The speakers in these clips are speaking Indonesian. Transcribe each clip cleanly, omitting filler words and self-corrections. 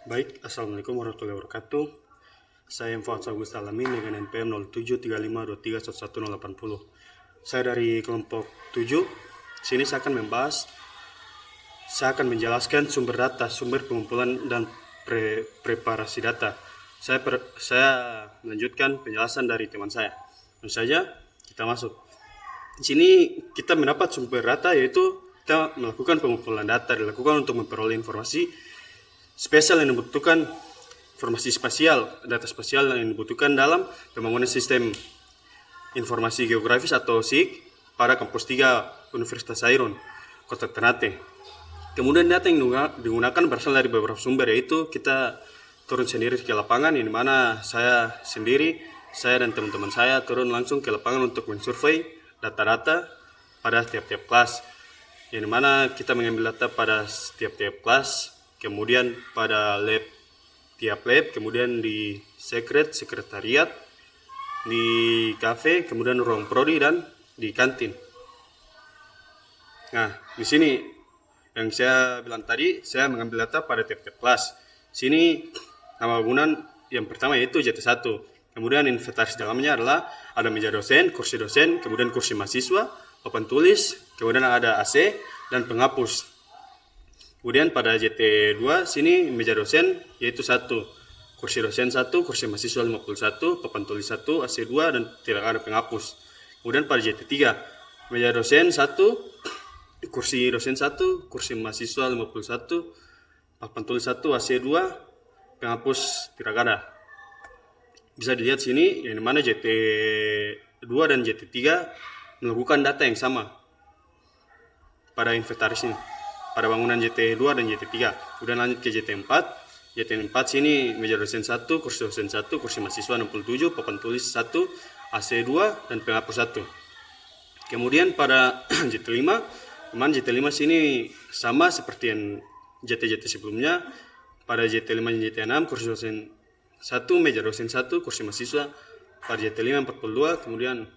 Baik, Assalamualaikum warahmatullahi wabarakatuh. Saya Fuad Agus Alamin dengan NPM 0735231180. Saya dari kelompok 7. Sini saya akan menjelaskan sumber data, sumber pengumpulan dan preparasi data. Saya melanjutkan penjelasan dari teman saya. Langsung saja kita masuk. Di sini kita mendapat sumber data, yaitu kita melakukan pengumpulan data dilakukan untuk memperoleh informasi spesial yang dibutuhkan, informasi spasial, data spasial yang dibutuhkan dalam pembangunan sistem informasi geografis atau SIG pada kampus 3 Universitas Airon, Kota Ternate. Kemudian data yang digunakan berasal dari beberapa sumber, yaitu kita turun sendiri ke lapangan, yang dimana saya dan teman-teman saya turun langsung ke lapangan untuk mensurvei data-data pada tiap-tiap kelas, yang dimana kita mengambil data pada tiap-tiap kelas, kemudian pada tiap lab, kemudian di sekretariat, di kafe, kemudian ruang prodi dan di kantin. Nah, di sini yang saya bilang tadi, saya mengambil data pada tiap-tiap kelas. Sini nama bangunan yang pertama yaitu JT1. Kemudian inventaris dalamnya adalah ada meja dosen, kemudian kursi mahasiswa, papan tulis, kemudian ada AC dan penghapus. Kemudian pada JT2 sini meja dosen yaitu 1, kursi dosen 1, kursi mahasiswa 51, papan tulis 1, AC 2 dan tidak ada penghapus. Kemudian pada JT3 meja dosen 1, kursi dosen 1, kursi mahasiswa 51, papan tulis 1, AC 2, penghapus tidak ada. Bisa dilihat sini yang dimana JT2 dan JT3 melakukan data yang sama pada inventaris ini, pada bangunan JT2 dan JT3. Kemudian lanjut ke JT4. JT4 sini meja dosen 1, kursi dosen 1, kursi mahasiswa 67, papan tulis 1, AC 2 dan penghapus 1. Kemudian pada JT5 sini sama seperti yang JT sebelumnya. Pada JT5 dan JT6 kursi dosen 1, meja dosen 1, kursi mahasiswa. Pada JT5 42, kemudian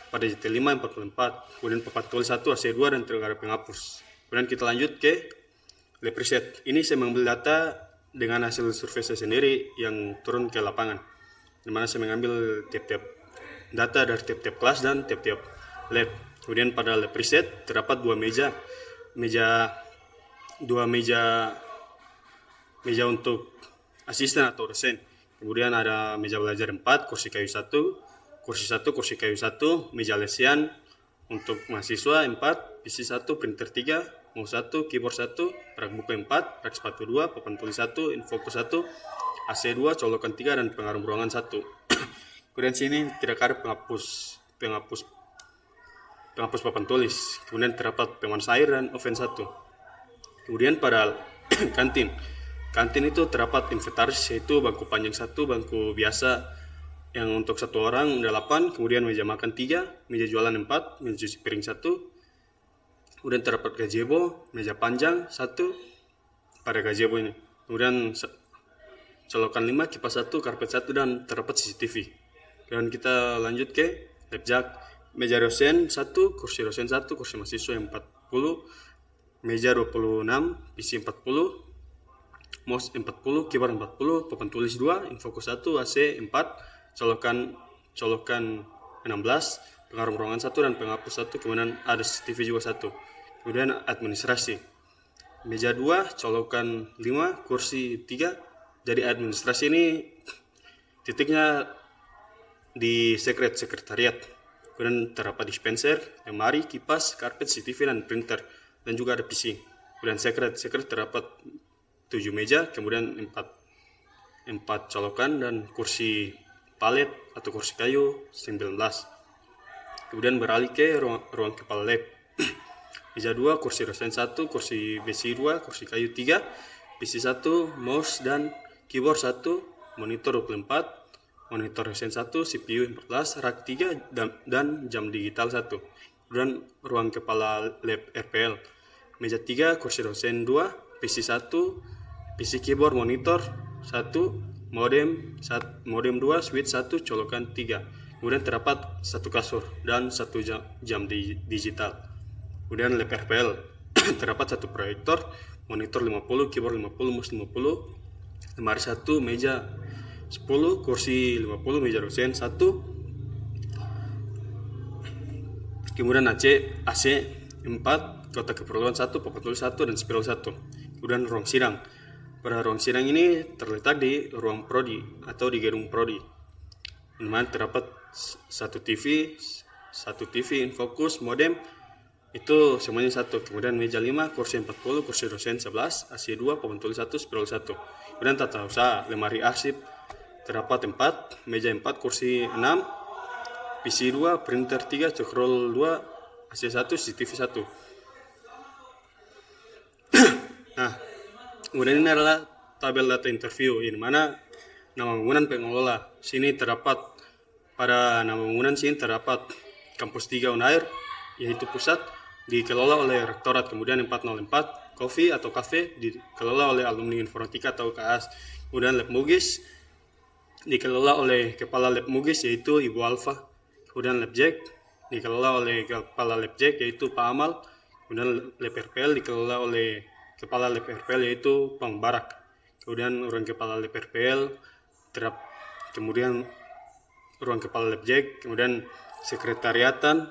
pada JT5 44, kemudian papan tulis 1, AC 2 dan tidak ada penghapus. Kemudian kita lanjut ke lab riset. Ini saya mengambil data dengan hasil survei saya sendiri yang turun ke lapangan, dimana saya mengambil tiap-tiap data dari tiap-tiap kelas dan tiap-tiap lab. Kemudian pada lab riset terdapat dua meja untuk asisten atau dosen. Kemudian ada meja belajar 4, kursi kayu 1, kursi kayu 1, meja lesian untuk mahasiswa 4, PC 1, printer 3, mouse 1, keyboard 1, rak buku 4, rak sepatu 2, papan tulis 1, infocus 1, AC 2, colokan 3 dan pengarum ruangan 1. Kemudian sini tidak ada penghapus papan tulis. Kemudian terdapat pemandas air dan oven 1. Kemudian pada kantin itu terdapat inventaris, yaitu bangku panjang 1, bangku biasa yang untuk 1 orang 8, kemudian meja makan 3, meja jualan 4, meja cuci piring 1. Kemudian terdapat gazebo, meja panjang 1 pada gazebo ini. Kemudian colokan 5, kipas 1, karpet 1 dan terdapat CCTV. Dan kita lanjut ke lab jak. Meja dosen 1, kursi dosen 1, kursi mahasiswa 40, meja 26, PC 40, mouse 40, keyboard 40, papan tulis 2, infocus 1, AC 4, colokan 16, pengarum ruangan 1 dan penghapus 1, kemudian ada CCTV juga 1. Kemudian administrasi. Meja 2, colokan 5, kursi 3. Jadi administrasi ini titiknya di sekretariat. Kemudian terdapat dispenser, lemari, kipas, karpet, CCTV dan printer, dan juga ada PC. Kemudian sekret terdapat 7 meja, kemudian 4 colokan dan kursi palet atau kursi kayu 19. Kemudian beralih ke ruang kepala lab. Meja 2, kursi dosen 1, kursi besi 2, kursi kayu 3, PC 1, mouse dan keyboard 1, monitor 24, monitor dosen 1, CPU 14, rak 3 dan jam digital 1. Kemudian ruang kepala lab RPL. Meja 3, kursi dosen 2, PC 1, PC keyboard monitor 1, modem 2, switch 1, colokan 3. Kemudian terdapat 1 kasur dan 1 jam digital. Kemudian lab RPL terdapat 1 proyektor, monitor 50, keyboard 50, mouse 50, lemari 1, meja 10, kursi 50, meja dosen 1, kemudian AC 4, kotak keperluan 1, papan tulis 1, dan spiral 1. Kemudian ruang sidang. Pada ruang sidang ini terletak di ruang prodi atau di gedung prodi, di mana terdapat satu TV, infokus, modem, itu semuanya satu. Kemudian meja 5, kursi 40, kursi dosen 11, AC 2, papan tulis 1, spiral 1. Kemudian tata usaha, lemari arsip terdapat 4, meja 4, kursi 6, PC 2, printer 3, cokrol 2, AC 1, CCTV 1. Nah, kemudian ini adalah tabel data interview, di mana nama bangunan pengelola. Sini terdapat, pada nama bangunan sini terdapat Kampus 3 Unair, yaitu pusat, dikelola oleh Rektorat. Kemudian 404, Coffee atau Cafe, dikelola oleh alumni informatika atau KAS. Kemudian Lab Mugis, dikelola oleh Kepala Lab Mugis, yaitu Ibu Alfa. Kemudian Lab Jack, dikelola oleh Kepala Lab Jack, yaitu Pak Amal. Kemudian Lab RPL, dikelola oleh Kepala Lab RPL, yaitu Bang Barak. Kemudian ruang Kepala Lab RPL, kemudian ruang Kepala Lab Jack, kemudian sekretariatan,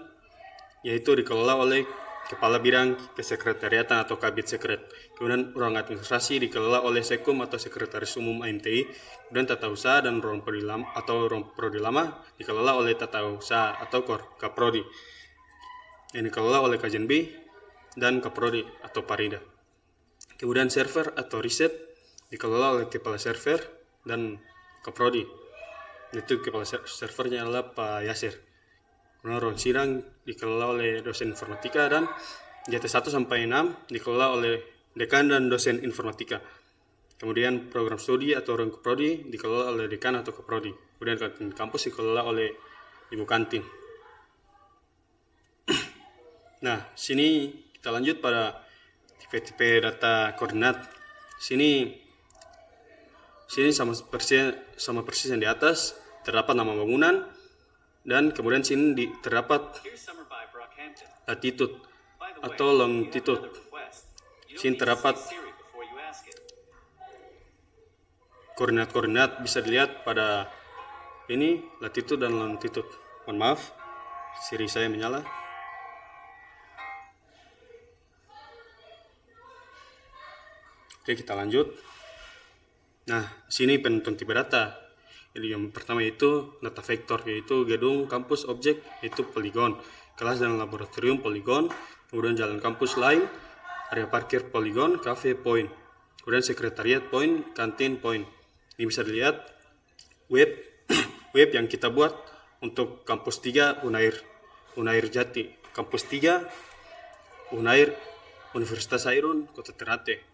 yaitu dikelola oleh Kepala Bidang Kesekretariatan atau Kabid Sekret. Kemudian ruang administrasi dikelola oleh Sekum atau Sekretaris Umum AMTI. Kemudian tata usaha dan ruang prodi lama atau ruang prodi lama dikelola oleh tata usaha atau Kaprodi, yang dikelola oleh Kajen B dan Kaprodi atau Parida. Kemudian server atau riset dikelola oleh Kepala Server dan Kaprodi. Itu kepala servernya adalah Pak Yasir. Kemudian ruang sidang dikelola oleh dosen informatika, dan JT 1 sampai 6 dikelola oleh dekan dan dosen informatika. Kemudian program studi atau ruang keprodi dikelola oleh dekan atau keprodi. Kemudian kantin kampus dikelola oleh ibu kantin. Nah, sini kita lanjut pada tipe-tipe data koordinat. Sini sama persis yang di atas, terdapat nama bangunan, dan kemudian sini terdapat latitude atau longitude. Sini terdapat koordinat-koordinat, bisa dilihat pada ini latitude dan longitude. Mohon maaf, siri saya menyala. Oke, kita lanjut. Nah, sini penentuan tipe data. Jadi yang pertama yaitu data vektor, yaitu gedung, kampus, objek, yaitu poligon, kelas dan laboratorium poligon, kemudian jalan kampus lain, area parkir poligon, cafe point, kemudian sekretariat point, kantin point. Ini bisa dilihat web yang kita buat untuk kampus 3 Unair Jati, kampus 3 Unair Universitas Airun Kota Ternate.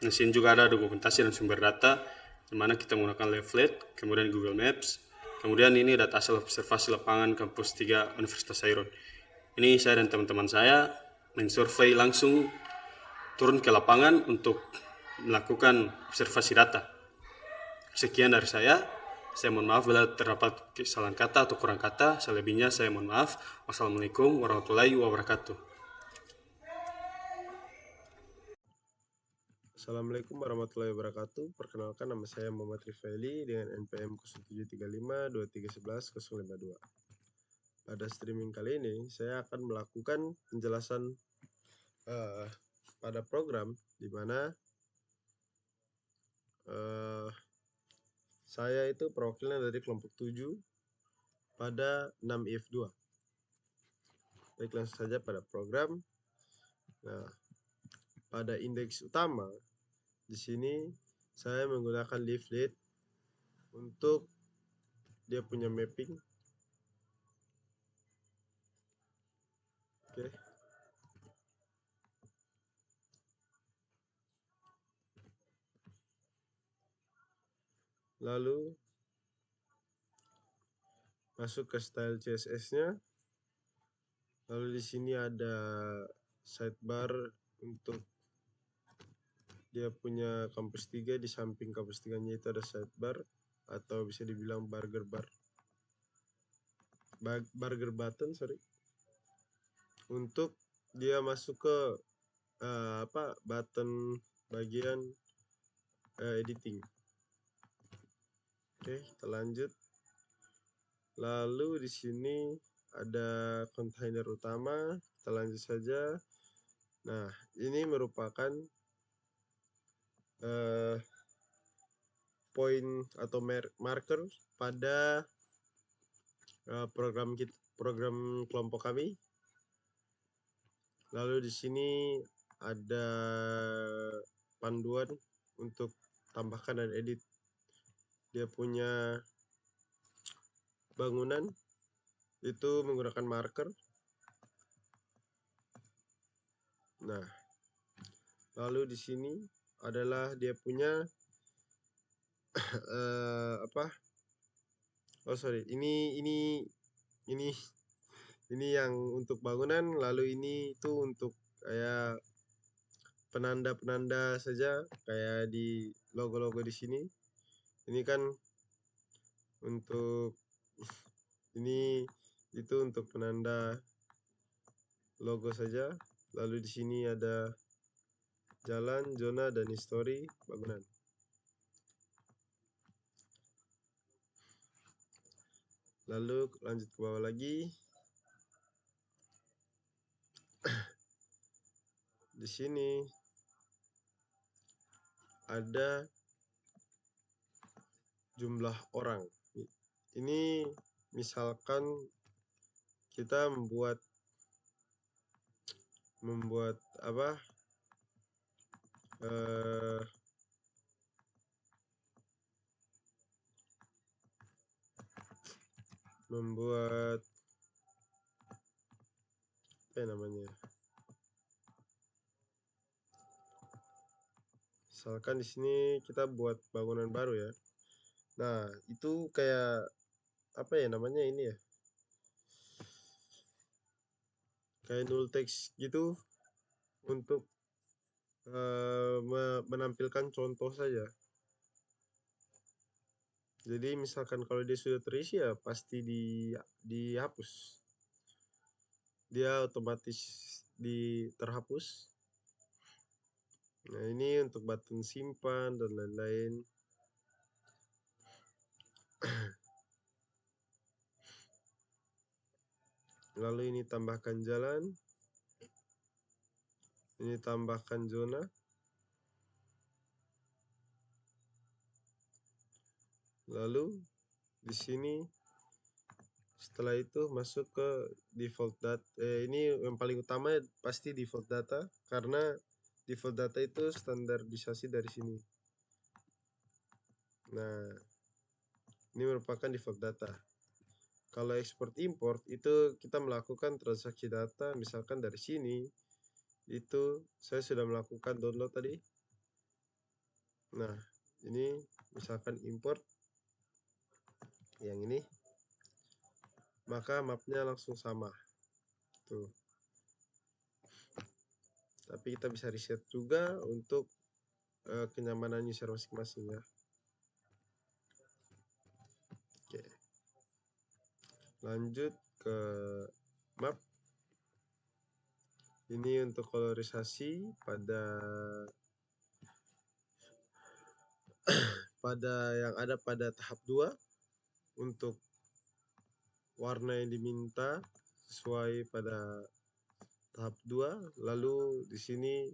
Nah, sini juga ada dokumentasi dan sumber data, di mana kita menggunakan leaflet, kemudian Google Maps, kemudian ini data hasil observasi lapangan kampus 3 Universitas Airun. Ini saya dan teman-teman saya mensurvei langsung, turun ke lapangan untuk melakukan observasi data. Sekian dari saya mohon maaf bila terdapat kesalahan kata atau kurang kata, selebihnya saya mohon maaf. Wassalamualaikum warahmatullahi wabarakatuh. Assalamualaikum warahmatullahi wabarakatuh. Perkenalkan, nama saya Muhammad Rifaili dengan NPM 07352311-052. Pada streaming kali ini, saya akan melakukan penjelasan pada program di mana saya itu perwakilan dari kelompok 7 pada 6IF2. Baik, langsung saja pada program. Nah, pada indeks utama di sini saya menggunakan leaflet untuk dia punya mapping. Oke. Lalu masuk ke style CSS-nya. Lalu di sini ada sidebar untuk dia punya kampus 3, di samping kampus 3-nya itu ada sidebar atau bisa dibilang burger button, untuk dia masuk ke button bagian editing. Oke, kita lanjut. Lalu di sini ada kontainer utama, kita lanjut saja. Nah, ini merupakan poin atau marker pada program kelompok kami. Lalu di sini ada panduan untuk tambahkan dan edit dia punya bangunan itu menggunakan marker. Nah, lalu di sini adalah dia punya ini yang untuk bangunan, lalu ini itu untuk kayak penanda-penanda saja, kayak di logo-logo di sini. Ini kan untuk ini itu untuk penanda logo saja. Lalu di sini ada jalan, zona, dan history bangunan. Lalu lanjut ke bawah lagi. Di sini ada jumlah orang. Ini misalkan kita membuat misalkan di sini kita buat bangunan baru ya. Nah, itu kayak ini ya? Kayak null text gitu untuk menampilkan contoh saja. Jadi misalkan kalau dia sudah terisi ya pasti dihapus. Dia otomatis terhapus. Nah, ini untuk button simpan dan lain-lain. Lalu ini tambahkan jalan. Ini tambahkan zona. Lalu di sini setelah itu masuk ke default data. Ini yang paling utama pasti default data, karena default data itu standarisasi dari sini. Nah, ini merupakan default data. Kalau export import itu kita melakukan transaksi data, misalkan dari sini itu saya sudah melakukan download tadi. Nah, ini misalkan import yang ini, maka mapnya langsung sama tuh. Tapi kita bisa reset juga untuk kenyamanan user masing-masing ya. Oke, lanjut ke map. Ini untuk kolorisasi yang ada pada tahap 2 untuk warna yang diminta sesuai pada tahap 2. Lalu di sini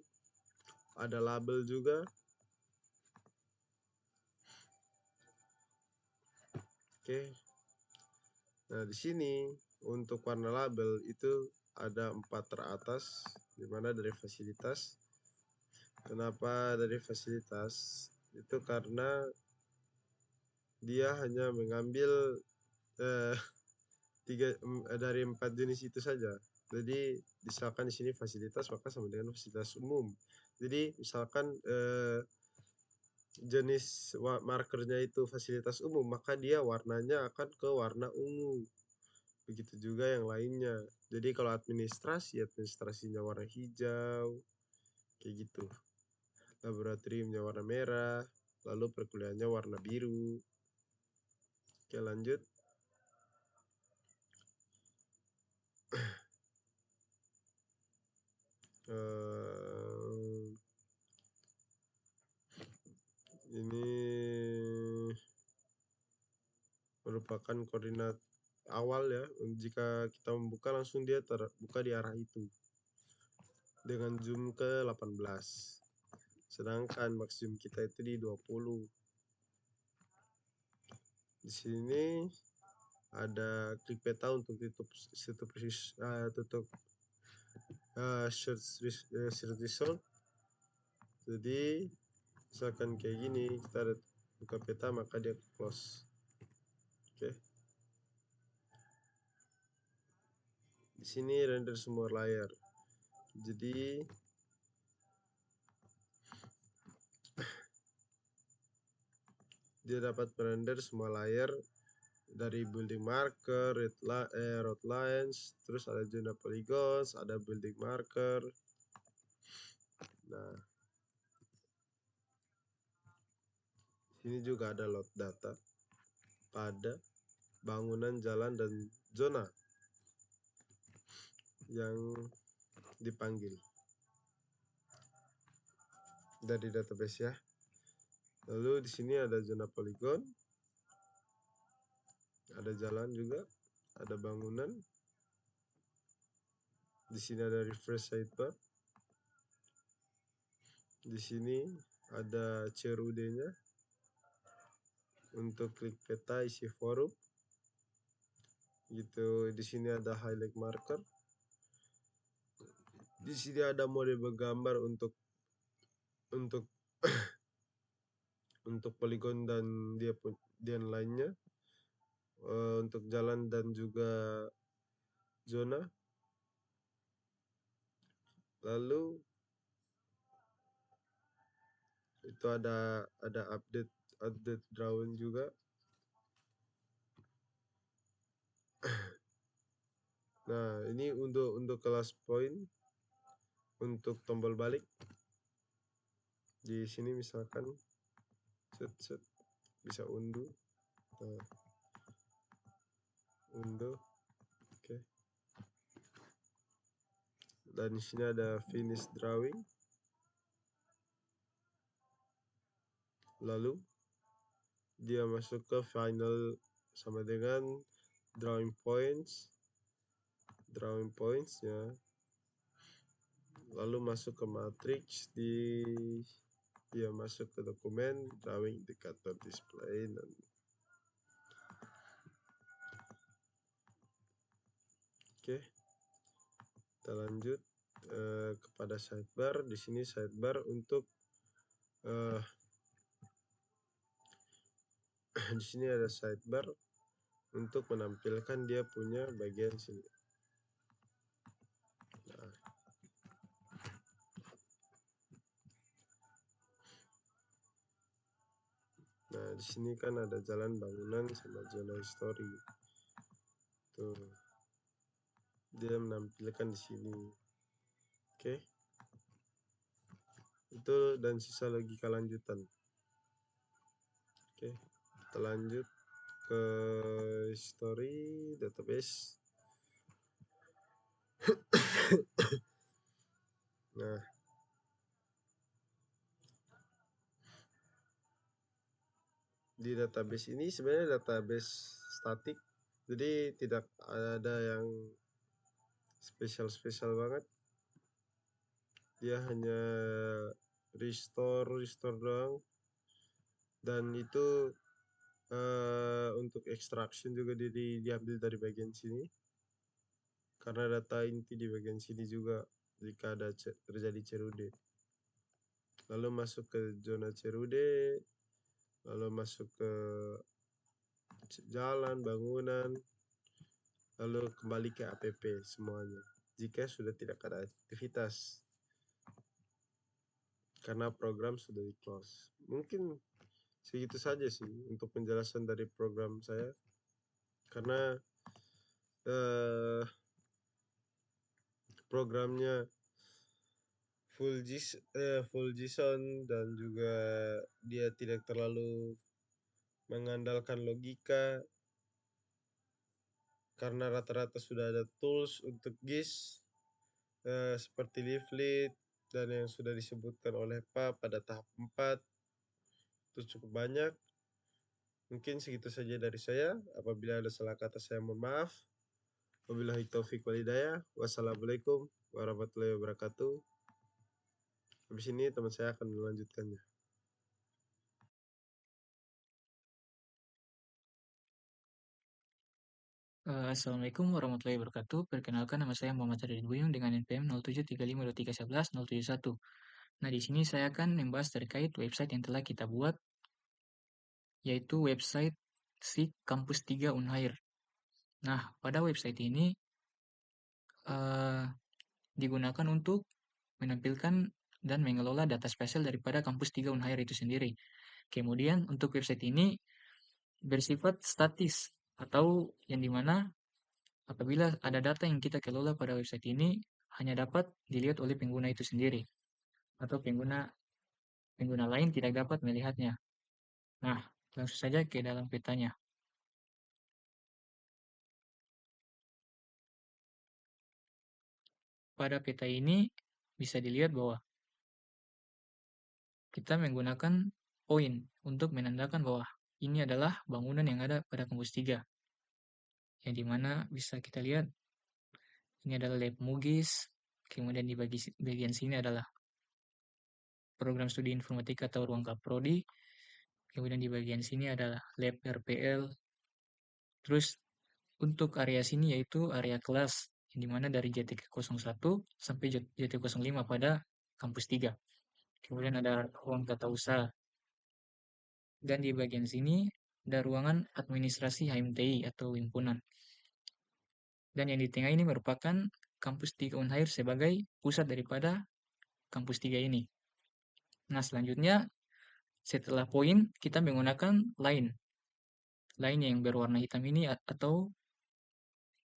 ada label juga. Oke. Nah, di sini untuk warna label itu ada 4 teratas, di mana dari fasilitas. Kenapa dari fasilitas? Itu karena dia hanya mengambil dari 4 jenis itu saja. Jadi misalkan di sini fasilitas, maka sama dengan fasilitas umum. Jadi misalkan jenis markernya itu fasilitas umum, maka dia warnanya akan ke warna ungu. Begitu juga yang lainnya. Jadi kalau administrasinya warna hijau, kayak gitu. Laboratoriumnya warna merah, lalu perkuliahannya warna biru. Oke, lanjut. merupakan koordinat awal ya. Jika kita membuka langsung dia terbuka di arah itu dengan zoom ke 18. Sedangkan maksimum kita itu di 20. Di sini ada klik peta untuk tutup search result. Jadi misalkan kayak gini, kita ada buka peta maka dia close. Oke. Di sini render semua layar. Jadi dia dapat merender semua layar dari building marker, road lines, terus ada zona polygons, ada building marker. Nah, sini juga ada load data pada bangunan, jalan, dan zona yang dipanggil dari database ya. Lalu di sini ada zona poligon, ada jalan juga, ada bangunan. Di sini ada refresh sidebar. Di sini ada CRUD-nya untuk klik peta isi forum. Gitu. Di sini ada highlight marker. Di sini ada mode bergambar untuk untuk poligon dan dia lainnya. Untuk jalan dan juga zona. Lalu itu ada update drawing juga. Nah, ini untuk kelas point, untuk tombol balik. Di sini misalkan set bisa undo. Nah, undo. Oke. Dan di sini ada finish drawing. Lalu dia masuk ke final sama dengan drawing points-nya. Lalu masuk ke matrix, dia masuk ke dokumen drawing indicator display. Oke, kita lanjut kepada sidebar. Di sini sidebar untuk di sini ada sidebar untuk menampilkan dia punya bagian sini. Nah, di sini kan ada jalan, bangunan, sama zona history. Tuh, dia menampilkan di sini. Oke. Itu dan sisa logika lanjutan. Oke, kita lanjut ke history database. Nah, di database ini sebenarnya database statik, jadi tidak ada yang spesial banget. Dia hanya restore doang. Dan itu untuk extraction juga diambil dari bagian sini, karena data inti di bagian sini juga jika ada terjadi CRUD. Lalu masuk ke zona CRUD, lalu masuk ke jalan, bangunan, lalu kembali ke app semuanya jika sudah tidak ada aktivitas karena program sudah di close. Mungkin segitu saja sih untuk penjelasan dari program saya, karena programnya full JSON dan juga dia tidak terlalu mengandalkan logika, karena rata-rata sudah ada tools untuk GIS seperti leaflet dan yang sudah disebutkan oleh Pak pada tahap 4 itu cukup banyak. Mungkin segitu saja dari saya. Apabila ada salah kata saya mohon maaf. Wabillahi taufik walhidayah. Wassalamualaikum warahmatullahi wabarakatuh. Habis ini teman saya akan melanjutkannya. Assalamualaikum warahmatullahi wabarakatuh. Perkenalkan, nama saya Muhammad Syarif Buyung dengan NPM 073523111071. Nah, di sini saya akan membahas terkait website yang telah kita buat, yaitu website SIK Kampus 3 Unhair. Nah, pada website ini digunakan untuk menampilkan dan mengelola data spesial daripada Kampus 3 Unhair itu sendiri. Kemudian untuk website ini bersifat statis, atau yang dimana apabila ada data yang kita kelola pada website ini hanya dapat dilihat oleh pengguna itu sendiri, atau pengguna lain tidak dapat melihatnya. Nah, langsung saja ke dalam petanya. Pada peta ini bisa dilihat bahwa kita menggunakan poin untuk menandakan bahwa ini adalah bangunan yang ada pada kampus 3, yang dimana bisa kita lihat ini adalah lab Mugis, kemudian di bagian sini adalah program studi informatika atau ruang kaprodi, kemudian di bagian sini adalah lab RPL, terus untuk area sini yaitu area kelas, yang dimana dari JTK01 sampai JT05 pada kampus 3. Kemudian ada ruang tata usaha. Dan di bagian sini ada ruangan administrasi HMTI atau himpunan. Dan yang di tengah ini merupakan kampus 3 Unhair sebagai pusat daripada kampus 3 ini. Nah, selanjutnya setelah poin kita menggunakan line. Line yang berwarna hitam ini atau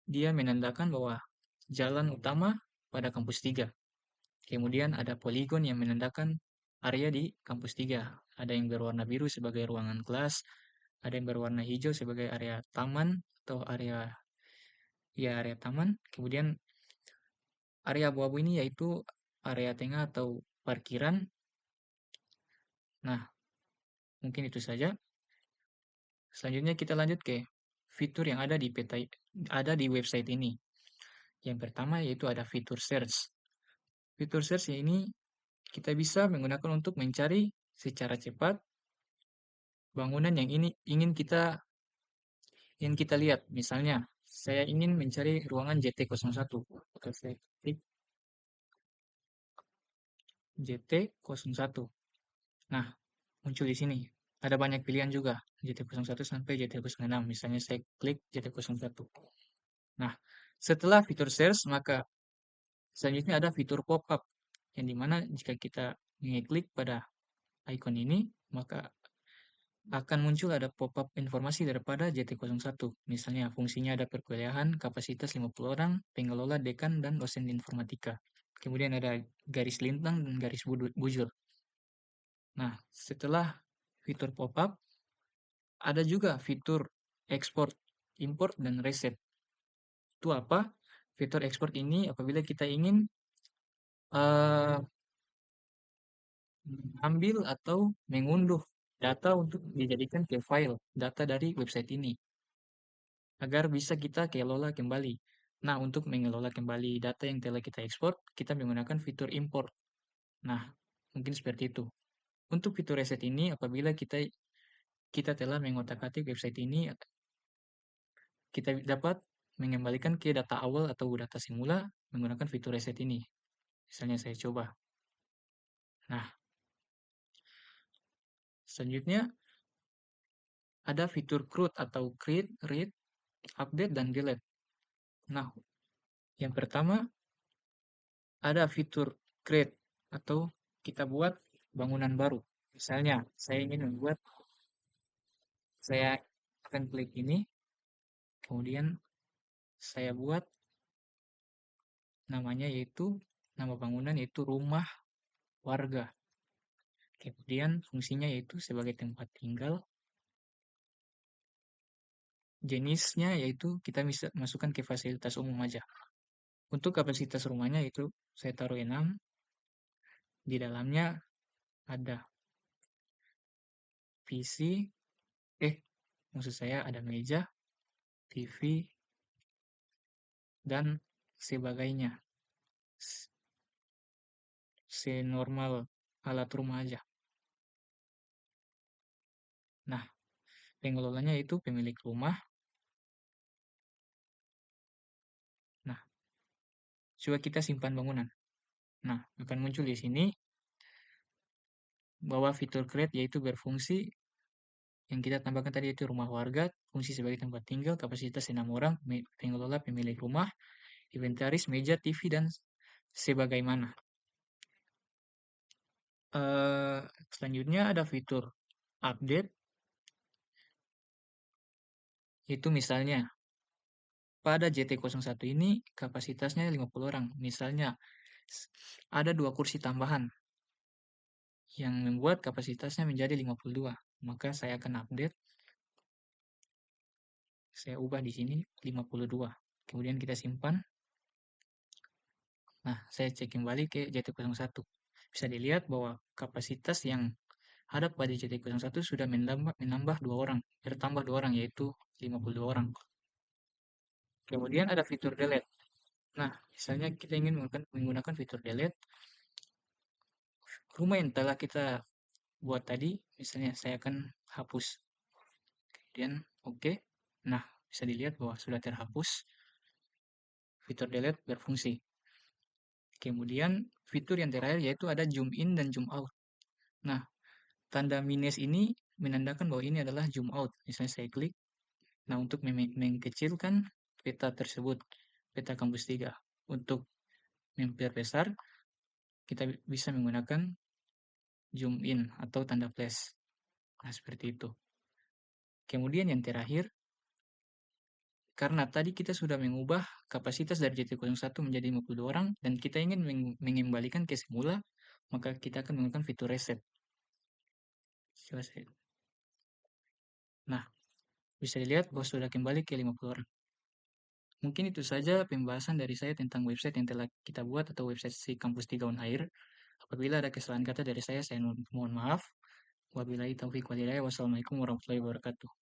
dia menandakan bahwa jalan utama pada kampus 3. Kemudian ada poligon yang menandakan area di kampus 3. Ada yang berwarna biru sebagai ruangan kelas, ada yang berwarna hijau sebagai area taman atau area taman. Kemudian area abu-abu ini yaitu area tengah atau parkiran. Nah, mungkin itu saja. Selanjutnya kita lanjut ke fitur yang ada di website ini. Yang pertama yaitu ada fitur search. Fitur search ini kita bisa menggunakan untuk mencari secara cepat bangunan yang ini ingin kita lihat. Misalnya, saya ingin mencari ruangan JT01. Oke, saya klik JT01. Nah, muncul di sini. Ada banyak pilihan juga, JT01 sampai JT06. Misalnya saya klik JT01. Nah, setelah fitur search, maka selanjutnya ada fitur pop-up, yang dimana jika kita mengklik pada icon ini, maka akan muncul ada pop-up informasi daripada JT01. Misalnya fungsinya ada perkuliahan, kapasitas 50 orang, pengelola, dekan, dan dosen informatika. Kemudian ada garis lintang dan garis bujur. Nah, setelah fitur pop-up, ada juga fitur ekspor, import, dan reset. Itu apa? Fitur ekspor ini apabila kita ingin uh, ambil atau mengunduh data untuk dijadikan ke file data dari website ini, agar bisa kita kelola kembali. Nah, untuk mengelola kembali data yang telah kita ekspor, kita menggunakan fitur import. Nah, mungkin seperti itu. Untuk fitur reset ini, apabila kita telah mengotak-atik website ini, kita dapat mengembalikan ke data awal atau data semula menggunakan fitur reset ini. Misalnya saya coba. Nah, selanjutnya ada fitur CRUD atau create, read, update, dan delete. Nah, yang pertama ada fitur create atau kita buat bangunan baru. Misalnya, saya akan klik ini, kemudian saya buat namanya yaitu, nama bangunan yaitu rumah warga. Kemudian fungsinya yaitu sebagai tempat tinggal. Jenisnya yaitu kita bisa masukkan ke fasilitas umum aja. Untuk kapasitas rumahnya itu saya taruh 6. Di dalamnya ada PC, Maksud saya ada meja, TV, dan sebagainya. Senormal alat rumah aja. Nah, pengelolanya itu pemilik rumah. Nah, coba kita simpan bangunan. Nah, akan muncul di sini bahwa fitur create yaitu berfungsi yang kita tambahkan tadi itu rumah warga, fungsi sebagai tempat tinggal, kapasitas 6 orang, pengelola pemilik rumah, inventaris, meja, TV, dan sebagaimana. Selanjutnya ada fitur update, itu misalnya pada JT01 ini kapasitasnya 50 orang. Misalnya ada 2 kursi tambahan yang membuat kapasitasnya menjadi 52. Maka saya akan update, saya ubah di sini 52. Kemudian kita simpan. Nah, saya cek kembali ke JT01. Bisa dilihat bahwa kapasitas yang ada pada JT01 sudah menambah 2 orang, bertambah 2 orang yaitu 52 orang. Kemudian ada fitur delete. Nah, misalnya kita ingin menggunakan fitur delete, rumah yang telah kita buat tadi, misalnya saya akan hapus. Kemudian oke. Nah, bisa dilihat bahwa sudah terhapus. Fitur delete berfungsi. Kemudian fitur yang terakhir yaitu ada zoom in dan zoom out. Nah, tanda minus ini menandakan bahwa ini adalah zoom out. Misalnya saya klik. Nah, untuk mengkecilkan peta tersebut, peta kampus 3. Untuk memperbesar, kita bisa menggunakan zoom in atau tanda flash. Nah, seperti itu. Kemudian yang terakhir, karena tadi kita sudah mengubah kapasitas dari JT01 menjadi 52 orang dan kita ingin mengembalikan ke semula, maka kita akan menggunakan fitur reset. Selesai. Nah, bisa dilihat bahwa sudah kembali ke 50 orang. Mungkin itu saja pembahasan dari saya tentang website yang telah kita buat atau website si Kampus 3 On Air. Apabila ada kesalahan kata dari saya mohon maaf. Wabillahi taufiq walhidayah. Wassalamualaikum warahmatullahi wabarakatuh.